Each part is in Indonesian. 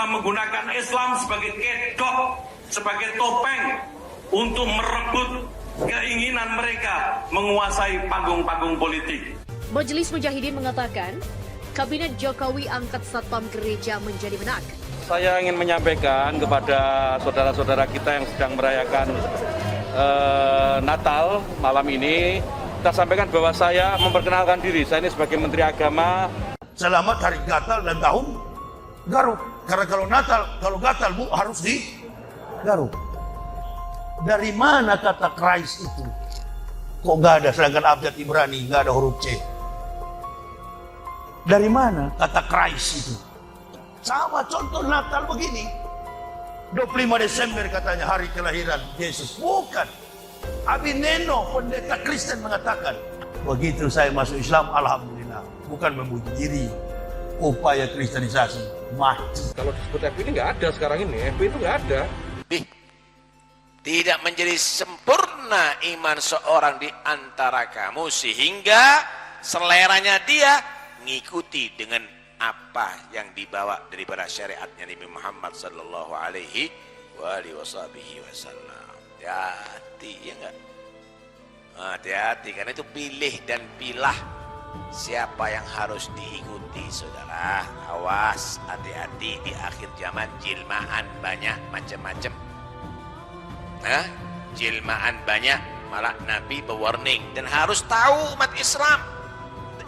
adalah menggunakan Islam sebagai kedok, sebagai topeng untuk merebut keinginan mereka menguasai panggung-panggung politik. Majelis Mujahidin mengatakan, Kabinet Jokowi angkat satpam gereja menjadi menak. Saya ingin menyampaikan kepada saudara-saudara kita yang sedang merayakan Natal malam ini, kita sampaikan bahwa saya memperkenalkan diri, saya ini sebagai Menteri Agama. Selamat Hari Natal dan Tahun Garuk. Karena kalau Natal, kalau gatal Bu harus di garuk. Dari mana kata Christ itu? Kok nggak ada, sedangkan abjad Ibrani nggak ada huruf C. Dari mana kata Christ itu? Sama contoh Natal begini. 25 Desember katanya hari kelahiran Yesus. Bukan. Abineno, pendeta Kristen mengatakan, begitu saya masuk Islam, alhamdulillah. Bukan memuji diri. Upaya kristenisasi mati. Kalau disebut FPI ini nggak ada sekarang ini, FPI itu nggak ada. Tidak menjadi sempurna iman seorang di antara kamu sehingga seleranya dia ngikuti dengan apa yang dibawa daripada syariatnya Nabi Muhammad sallallahu alaihi wasallam. Hati-hati, ya enggak? Hati-hati, karena itu pilih dan pilah siapa yang harus diikuti, saudara. Awas, hati-hati, di akhir zaman jilmaan banyak macam-macam. Jilmaan banyak, malah Nabi berwarning dan harus tahu umat Islam.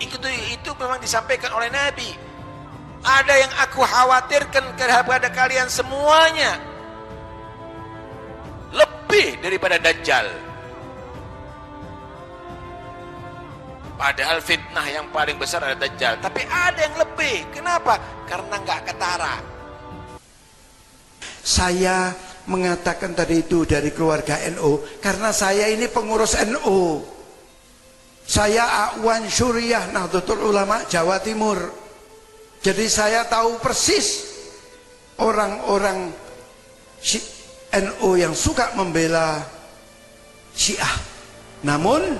Itu memang disampaikan oleh Nabi. Ada yang aku khawatirkan kepada kalian semuanya, lebih daripada Dajjal. Padahal fitnah yang paling besar adalah Dajjal, tapi ada yang lebih. Kenapa? Karena nggak ketara. Saya mengatakan tadi itu dari keluarga NU karena saya ini pengurus NU. Saya Awan Syuriah Nahdlatul Ulama Jawa Timur. Jadi saya tahu persis orang-orang NU yang suka membela Syiah. Namun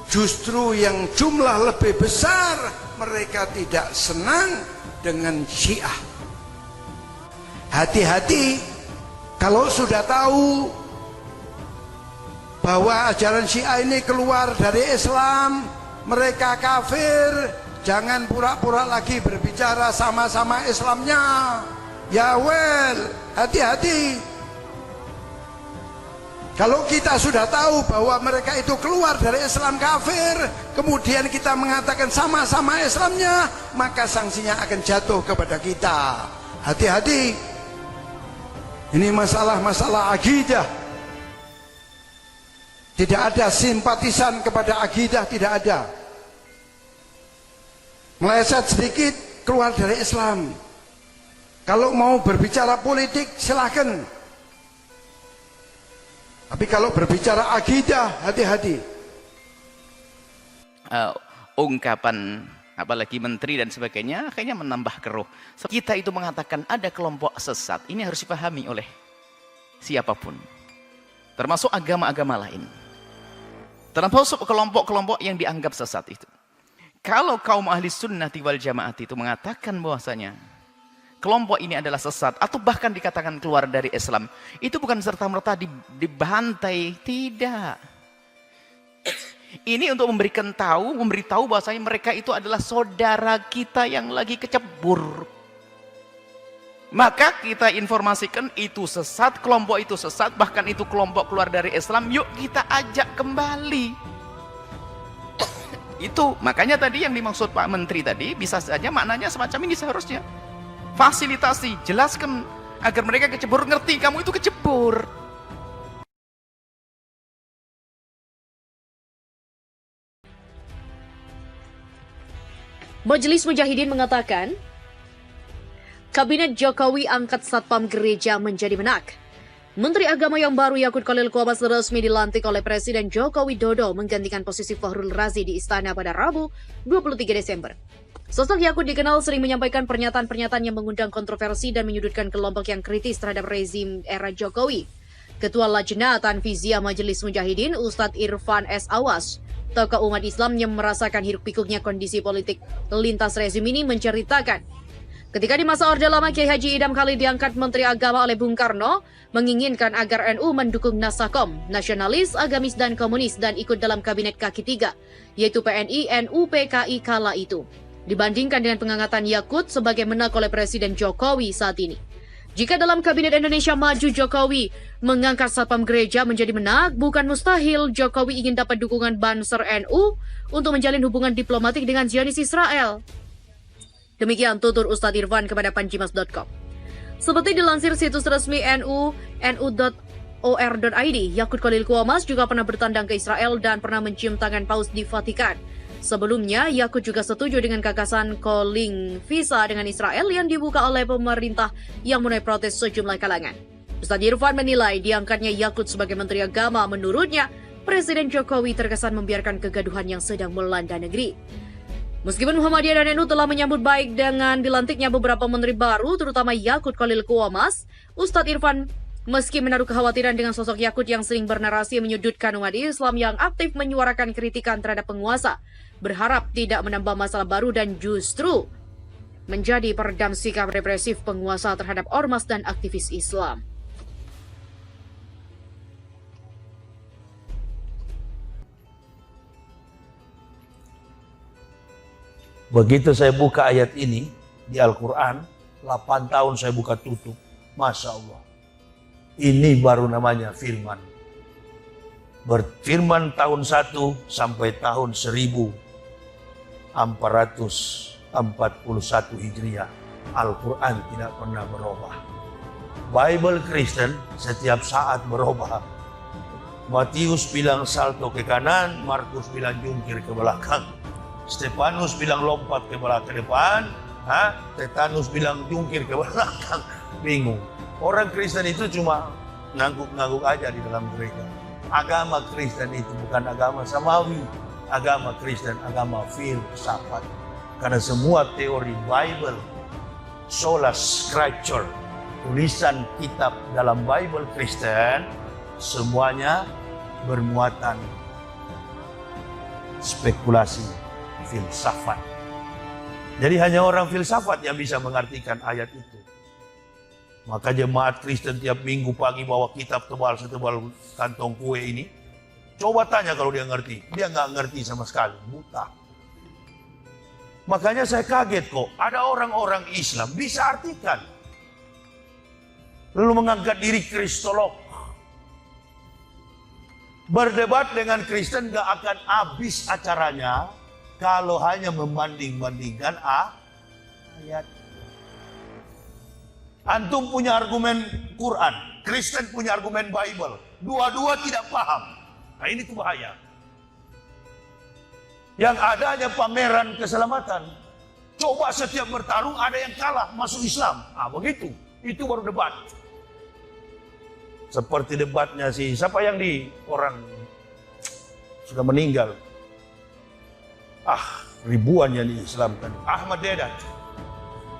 justru yang jumlah lebih besar mereka tidak senang dengan Syiah. Hati-hati kalau sudah tahu bahwa ajaran Syiah ini keluar dari Islam, mereka kafir, jangan pura-pura lagi berbicara sama-sama Islamnya. Ya well, hati-hati. Kalau kita sudah tahu bahwa mereka itu keluar dari Islam kafir, kemudian kita mengatakan sama-sama Islamnya, maka sanksinya akan jatuh kepada kita. Hati-hati. Ini masalah-masalah akidah. Tidak ada simpatisan kepada akidah, tidak ada. Meleset sedikit keluar dari Islam. Kalau mau berbicara politik silahkan. Tapi kalau berbicara akidah, hati-hati. Ungkapan apalagi menteri dan sebagainya akhirnya menambah keruh. Kita itu mengatakan ada kelompok sesat, ini harus dipahami oleh siapapun, termasuk agama-agama lain, termasuk kelompok-kelompok yang dianggap sesat itu. Kalau kaum ahli sunnati wal jamaah itu mengatakan bahwasanya kelompok ini adalah sesat atau bahkan dikatakan keluar dari Islam, itu bukan serta-merta dibantai, tidak. Ini untuk memberitahu bahwasanya mereka itu adalah saudara kita yang lagi kecebur. Maka kita informasikan itu sesat, kelompok itu sesat, bahkan itu kelompok keluar dari Islam, yuk kita ajak kembali. Itu makanya tadi yang dimaksud Pak Menteri tadi bisa saja maknanya semacam ini seharusnya. Fasilitasi, jelaskan agar mereka kecebur, ngerti kamu itu kecebur. Majelis Mujahidin mengatakan, Kabinet Jokowi angkat satpam gereja menjadi menak. Menteri Agama yang baru Yakut Khalil Quambas resmi dilantik oleh Presiden Joko Widodo menggantikan posisi Fakhrul Razi di Istana pada Rabu 23 Desember. Sosok Yakut dikenal sering menyampaikan pernyataan-pernyataan yang mengundang kontroversi dan menyudutkan kelompok yang kritis terhadap rezim era Jokowi. Ketua Lajnah Tanfiziyah Majelis Mujahidin, Ustadz Irfan S. Awas, tokoh umat Islam yang merasakan hiruk-pikuknya kondisi politik lintas rezim ini menceritakan, Ketika di masa Orde Lama, Kiai Haji Idham Khalil diangkat Menteri Agama oleh Bung Karno, menginginkan agar NU mendukung Nasakom, nasionalis, agamis, dan komunis, dan ikut dalam kabinet kaki 3, yaitu PNI, NU, PKI kala itu. Dibandingkan dengan pengangkatan Yakut sebagai menak oleh Presiden Jokowi saat ini. Jika dalam Kabinet Indonesia Maju Jokowi mengangkat Satpam Gereja menjadi menak, bukan mustahil Jokowi ingin dapat dukungan Banser NU untuk menjalin hubungan diplomatik dengan Zionis Israel. Demikian tutur Ustadz Irfan kepada panjimas.com. Seperti dilansir situs resmi nu.or.id, Yakut Khalil Quamas juga pernah bertandang ke Israel dan pernah mencium tangan Paus di Vatikan. Sebelumnya, Yakut juga setuju dengan gagasan calling visa dengan Israel yang dibuka oleh pemerintah yang mulai protes sejumlah kalangan. Ustadz Irfan menilai diangkatnya Yakut sebagai Menteri Agama menurutnya, Presiden Jokowi terkesan membiarkan kegaduhan yang sedang melanda negeri. Meskipun Muhammadiyah dan NU telah menyambut baik dengan dilantiknya beberapa menteri baru, terutama Yakut Khalil Quamas, Ustadz Irfan meski menaruh kekhawatiran dengan sosok Yakut yang sering bernarasi menyudutkan umat Islam yang aktif menyuarakan kritikan terhadap penguasa, berharap tidak menambah masalah baru dan justru menjadi peredam sikap represif penguasa terhadap ormas dan aktivis Islam. Begitu saya buka ayat ini di Al-Quran, 8 tahun saya buka tutup. Masya Allah. Ini baru namanya firman. Berfirman tahun 1 sampai tahun 1441 Hijriah. Al-Quran tidak pernah berubah. Bible Kristen setiap saat berubah. Matius bilang salto ke kanan, Markus bilang jungkir ke belakang. Stefanus bilang lompat ke belakang depan, Tetanus bilang jungkir ke belakang. Bingung. Orang Kristen itu cuma ngangguk-ngangguk aja di dalam gereja. Agama Kristen itu bukan agama samawi. Agama Kristen, agama filsafat. Karena semua teori Bible, sola scripture, tulisan kitab dalam Bible Kristen, semuanya bermuatan spekulasi filsafat. Jadi hanya orang filsafat yang bisa mengartikan ayat itu. Maka jemaat Kristen tiap minggu pagi bawa kitab tebal setebal kantong kue ini. Coba tanya kalau dia ngerti. Dia nggak ngerti sama sekali, buta. Makanya saya kaget kok, ada orang-orang Islam bisa artikan. Lalu mengangkat diri kristolog. Berdebat dengan Kristen gak akan habis acaranya kalau hanya membanding-bandingkan ayat. Antum punya argumen Quran, Kristen punya argumen Bible. Dua-dua tidak paham. Nah ini tuh bahaya. Yang ada hanya pameran keselamatan. Coba setiap bertarung ada yang kalah masuk Islam. Begitu. Itu baru debat. Seperti debatnya siapa yang di orang sudah meninggal. Ribuan yang diislamkan. Ahmad Dedat.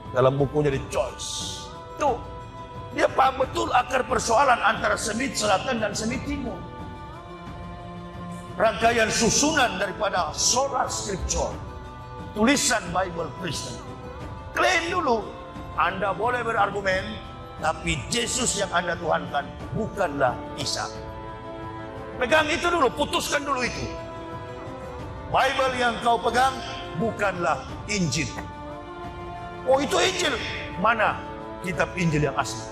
Dalam bukunya The Choice. Tuh, dia paham betul akar persoalan antara Semit Selatan dan Semit Timur. Rangkaian susunan daripada sola scripture, tulisan Bible Kristen. Klaim dulu, Anda boleh berargumen, tapi Yesus yang Anda tuhankan bukanlah Isa. Pegang itu dulu, putuskan dulu itu. Bible yang kau pegang bukanlah Injil. Oh itu Injil, mana kitab Injil yang asli?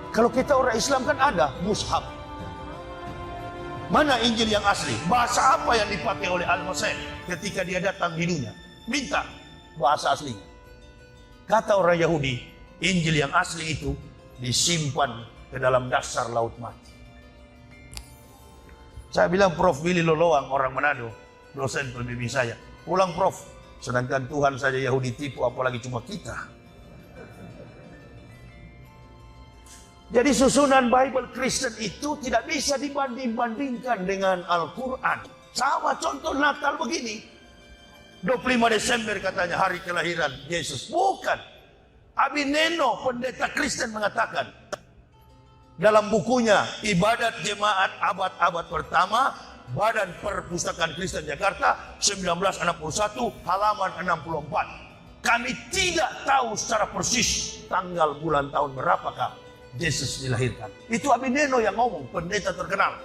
Kalau kita orang Islam kan ada mushaf. Mana Injil yang asli? Bahasa apa yang dipakai oleh Al-Masih ketika dia datang di dunia? Minta bahasa aslinya. Kata orang Yahudi, Injil yang asli itu disimpan ke dalam dasar laut mati. Saya bilang Prof. Willy Loloang, orang Manado, dosen pembimbing saya. Pulang Prof, sedangkan Tuhan saja Yahudi tipu, apalagi cuma kita. Jadi susunan Bible Kristen itu tidak bisa dibanding-bandingkan dengan Al-Quran. Sama contoh Natal begini. 25 Desember katanya hari kelahiran Yesus. Bukan. Abineno, pendeta Kristen mengatakan. Dalam bukunya Ibadat Jemaat Abad-Abad Pertama, Badan Perpustakaan Kristen Jakarta, 1961, halaman 64. kami tidak tahu secara persis tanggal, bulan, tahun berapakah Yesus dilahirkan. Itu Abineno yang ngomong, pendeta terkenal.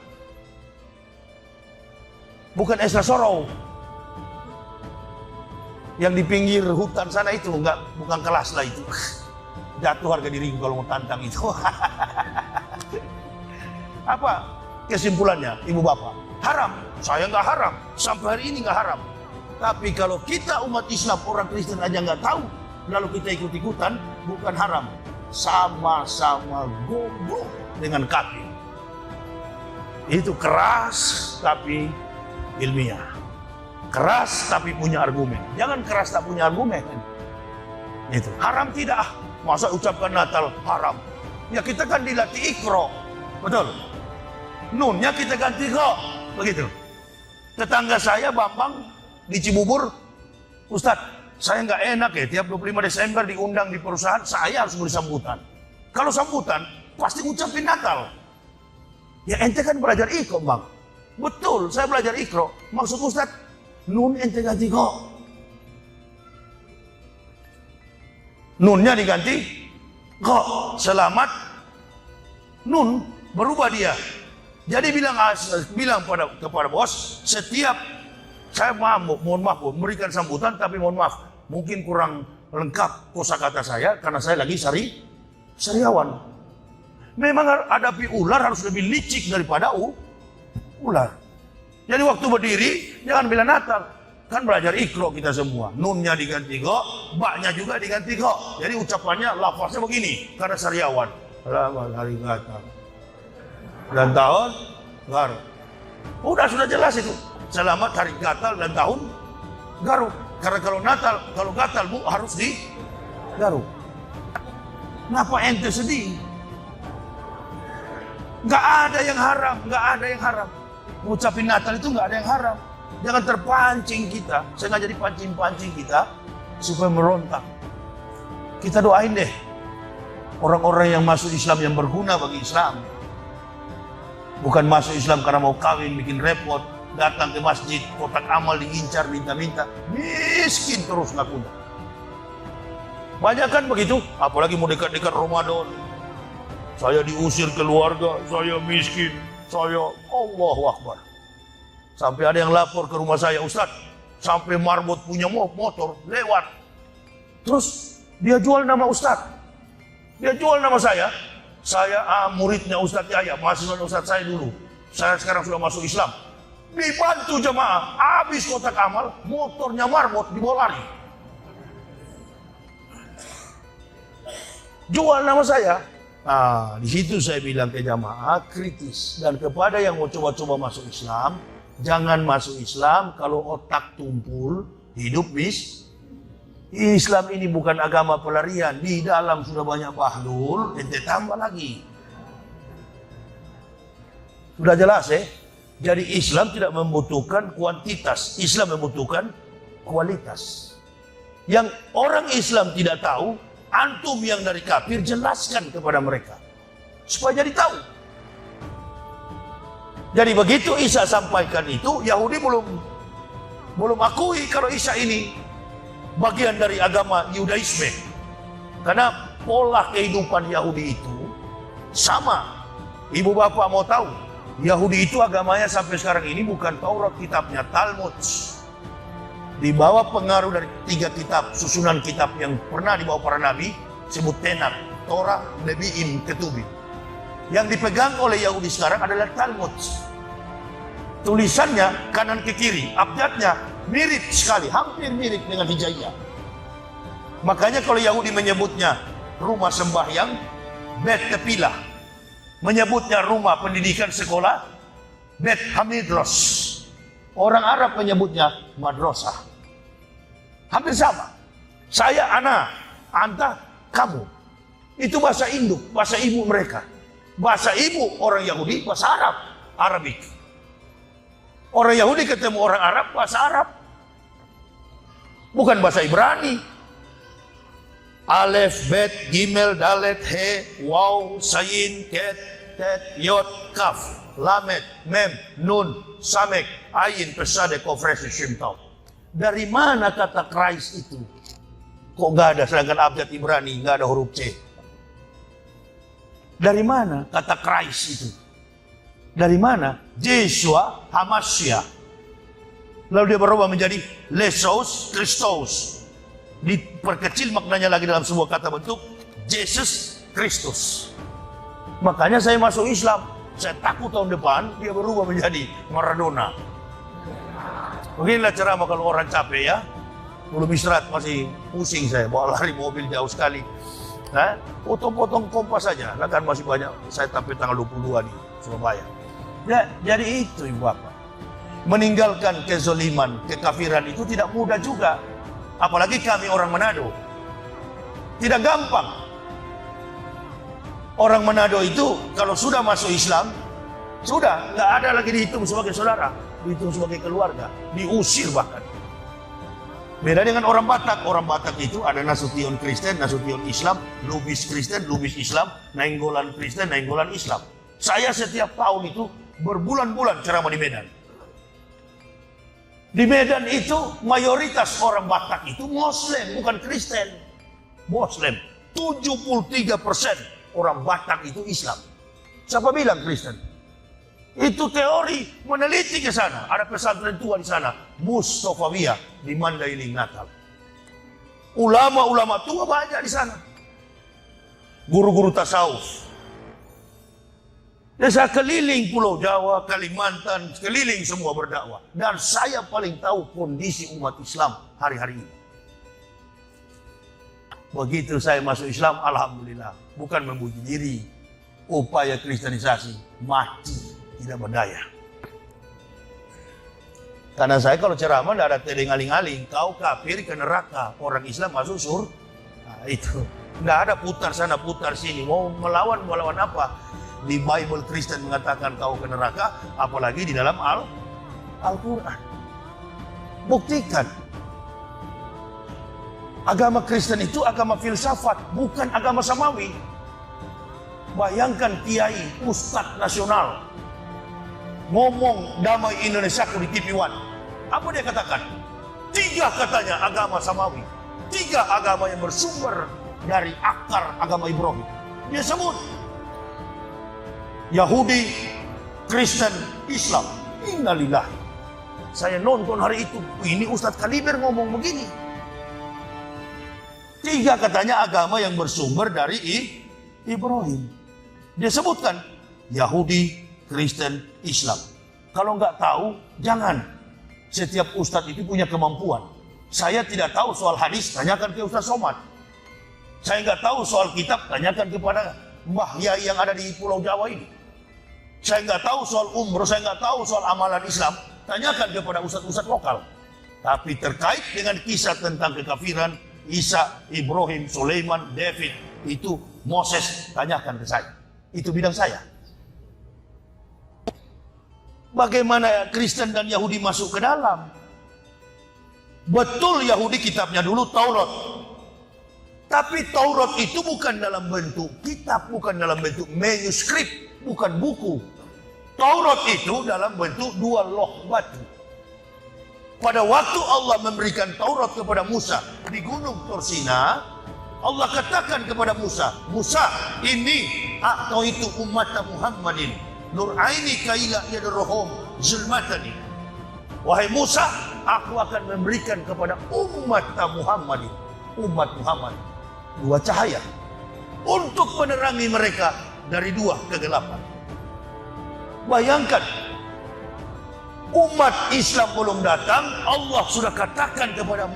Bukan Ezra Sorrow. Yang di pinggir hutan sana itu, bukan kelas lah itu. Jatuh harga diriku kalau mau tantang itu. Apa kesimpulannya, ibu bapak? Haram. Saya nggak haram. Sampai hari ini nggak haram. Tapi kalau kita umat Islam, orang Kristen aja nggak tahu, lalu kita ikut-ikutan, bukan haram. Sama-sama goblok dengan kafir. Itu keras tapi ilmiah. Keras tapi punya argumen. Jangan keras tak punya argumen. Itu haram tidak. Masa ucapkan Natal haram? Ya kita kan dilatih ikro, betul. Nunnya kita ganti kok, begitu. Tetangga saya Bambang di Cibubur, Ustadz, saya nggak enak ya tiap 25 Desember diundang di perusahaan, saya harus beri sambutan. Kalau sambutan pasti ucapin Natal. Ya ente kan belajar ikro, Bang. Betul, saya belajar ikro. Maksud Ustadz, nun ente ganti kok. Nunnya diganti kok, selamat nun, berubah dia. Jadi bilang kepada bos, setiap saya mohon maaf memberikan sambutan, tapi mohon maaf mungkin kurang lengkap kosakata saya karena saya lagi sariawan. Memang hadapi ular harus lebih licik daripada ular. Jadi waktu berdiri jangan bilang Natal. Kan belajar ikro kita semua. Nunnya diganti kok, baknya juga diganti kok. Jadi ucapannya, lafaznya begini. Karena sariawan. Selamat hari Natal. Dan tahun Garuk. Sudah jelas itu. Selamat hari Natal dan tahun Garuk. Karena kalau Natal bu harus di Garuk. Kenapa ente sedih? Nggak ada yang haram. Ngucapin Natal itu nggak ada yang haram. Jangan terpancing kita, sengaja dipancing-pancing kita supaya merontak. Kita doain deh orang-orang yang masuk Islam yang berguna bagi Islam. Bukan masuk Islam karena mau kawin, bikin repot, datang ke masjid, kotak amal diincar, minta-minta, miskin terus ngakunya. Banyak kan begitu, apalagi mau dekat-dekat Ramadan. Saya diusir keluarga, saya miskin, saya Allahu Akbar. Sampai ada yang lapor ke rumah saya, Ustadz, sampai marbot punya motor lewat. Terus dia jual nama Ustadz. Dia jual nama saya. Saya muridnya Ustadz Yahya, mahasiswa Ustadz saya dulu. Saya sekarang sudah masuk Islam. Dibantu jemaah, habis kotak amal, motornya marbot dibawa lari. Jual nama saya. Nah, di situ saya bilang ke jamaah kritis, dan kepada yang mau coba-coba masuk Islam, jangan masuk Islam kalau otak tumpul, hidup Islam ini bukan agama pelarian. Di dalam sudah banyak bahlul, ente tambah lagi. Sudah jelas ya? Jadi Islam tidak membutuhkan kuantitas, Islam membutuhkan kualitas. Yang orang Islam tidak tahu, antum yang dari kafir jelaskan kepada mereka supaya jadi tahu. Jadi begitu Isa sampaikan itu, Yahudi belum akui kalau Isa ini bagian dari agama Yudaisme. Karena pola kehidupan Yahudi itu sama. Ibu bapak mau tahu, Yahudi itu agamanya sampai sekarang ini bukan Taurat kitabnya, Talmud. Di bawah pengaruh dari 3 kitab, susunan kitab yang pernah dibawa para nabi, sebut Tenach, Torah, Nebi'im, Ketubim. Yang dipegang oleh Yahudi sekarang adalah Talmud. Tulisannya kanan ke kiri, abjadnya mirip sekali, hampir mirip dengan Hijaiyah. Makanya kalau Yahudi menyebutnya rumah sembahyang, Bet Tepilah. Menyebutnya rumah pendidikan sekolah, Bet Hamidros. Orang Arab menyebutnya madrasah. Hampir sama. Saya, ana, anta, kamu. Itu bahasa induk, bahasa ibu mereka. Bahasa ibu orang Yahudi, bahasa Arab, Arabik. Orang Yahudi ketemu orang Arab, bahasa Arab. Bukan bahasa Ibrani. Alef, Bet, Gimel, Dalet, He, Waw, Sayin, Ket, Tet, Yot, Kaf, Lamet, Mem, Nun, Samek, Ayin, Pesade, Kofres, Shimtau. Dari mana kata Christ itu? Kok nggak ada, sedangkan abjad Ibrani nggak ada huruf C. Dari mana kata Christ itu? Dari mana? Yeshua Hamasya. Lalu dia berubah menjadi Lesos Christos. Diperkecil maknanya lagi dalam sebuah kata bentuk Yesus Kristus. Makanya saya masuk Islam. Saya takut tahun depan dia berubah menjadi Maradona. Beginilah ceramah kalau orang capek ya. Belum istirahat masih pusing saya. Bawa lari mobil jauh sekali. Nah, potong-potong kompas saja. Nah, kan masih banyak. Saya sampai tanggal 22 di Surabaya. Ya, jadi itu Ibu Bapak. Meninggalkan kezoliman, kekafiran itu tidak mudah juga. Apalagi kami orang Manado. Tidak gampang. Orang Manado itu kalau sudah masuk Islam, sudah nggak ada lagi dihitung sebagai saudara, dihitung sebagai keluarga, diusir bahkan. Beda dengan orang Batak. Orang Batak itu ada Nasution Kristen, Nasution Islam, Lubis Kristen, Lubis Islam, Nainggolan Kristen, Nainggolan Islam. Saya setiap tahun itu berbulan-bulan ceramah di Medan. Di Medan itu mayoritas orang Batak itu Muslim, bukan Kristen. Muslim. 73% orang Batak itu Islam. Siapa bilang Kristen? Itu teori meneliti ke sana. Ada pesantren tua di sana, Mustafawiyah di Mandailing, Natal. Ulama-ulama tua banyak di sana. Guru-guru tasawuf. Dan saya keliling Pulau Jawa, Kalimantan, keliling semua berdakwah. Dan saya paling tahu kondisi umat Islam hari-hari ini. Begitu saya masuk Islam, alhamdulillah. Bukan memuji diri. Upaya kristenisasi mati, tidak berdaya. Karena saya kalau ceramah tidak ada teling-aling-aling. Kau kafir ke neraka, orang Islam masuk surga. Nah, itu. Tidak ada putar sana, putar sini. Mau melawan apa? Di Bible Kristen mengatakan kau ke neraka, apalagi di dalam Al-Quran. Buktikan. Agama Kristen itu agama filsafat, bukan agama samawi. Bayangkan kiai, ustadz nasional, ngomong damai Indonesiaku di TV One. Apa dia katakan? 3 katanya agama samawi. 3 agama yang bersumber dari akar agama Ibrahim. Dia sebut Yahudi, Kristen, Islam. Innalillah. Saya nonton hari itu. Ini Ustadz Kaliber ngomong begini. 3 katanya agama yang bersumber dari Ibrahim. Dia sebutkan Yahudi, Kristen, Islam. Kalau nggak tahu, jangan. Setiap Ustadz itu punya kemampuan. Saya tidak tahu soal hadis, tanyakan ke Ustadz Somad. Saya nggak tahu soal kitab, tanyakan kepada Mbah Yai yang ada di Pulau Jawa ini. Saya nggak tahu soal umroh, saya nggak tahu soal amalan Islam, tanyakan kepada ustadz-ustadz lokal. Tapi terkait dengan kisah tentang kekafiran, Isa, Ibrahim, Sulaiman, David, itu Moses, tanyakan ke saya. Itu bidang saya. Bagaimana Kristen dan Yahudi masuk ke dalam? Betul Yahudi kitabnya dulu Taurat. Tapi Taurat itu bukan dalam bentuk kitab, bukan dalam bentuk manuskrip, bukan buku. Taurat itu dalam bentuk 2 loh batu. Pada waktu Allah memberikan Taurat kepada Musa di Gunung Torsina, Allah katakan kepada Musa, Musa, ini atau itu umat Muhammadin, nur aini kaila yadrohum zulmatani. Wahai Musa, aku akan memberikan kepada umat Muhammadin, umat Muhammad, 2 cahaya untuk menerangi mereka dari 2 kegelapan. Bayangkan, umat Islam belum datang, Allah sudah katakan kepada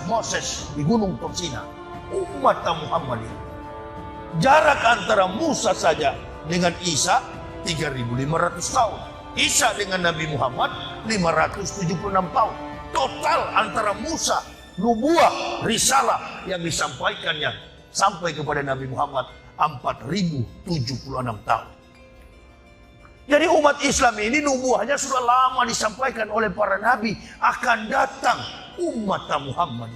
Moses di Gunung Torsina, umat Muhammadin. Jarak antara Musa saja dengan Isa 3.500 tahun. Isa dengan Nabi Muhammad 576 tahun. Total antara Musa, nubuah, risalah yang disampaikannya sampai kepada Nabi Muhammad 4.076 tahun. Jadi umat Islam ini nubuahnya sudah lama disampaikan oleh para nabi, akan datang umat Muhammad.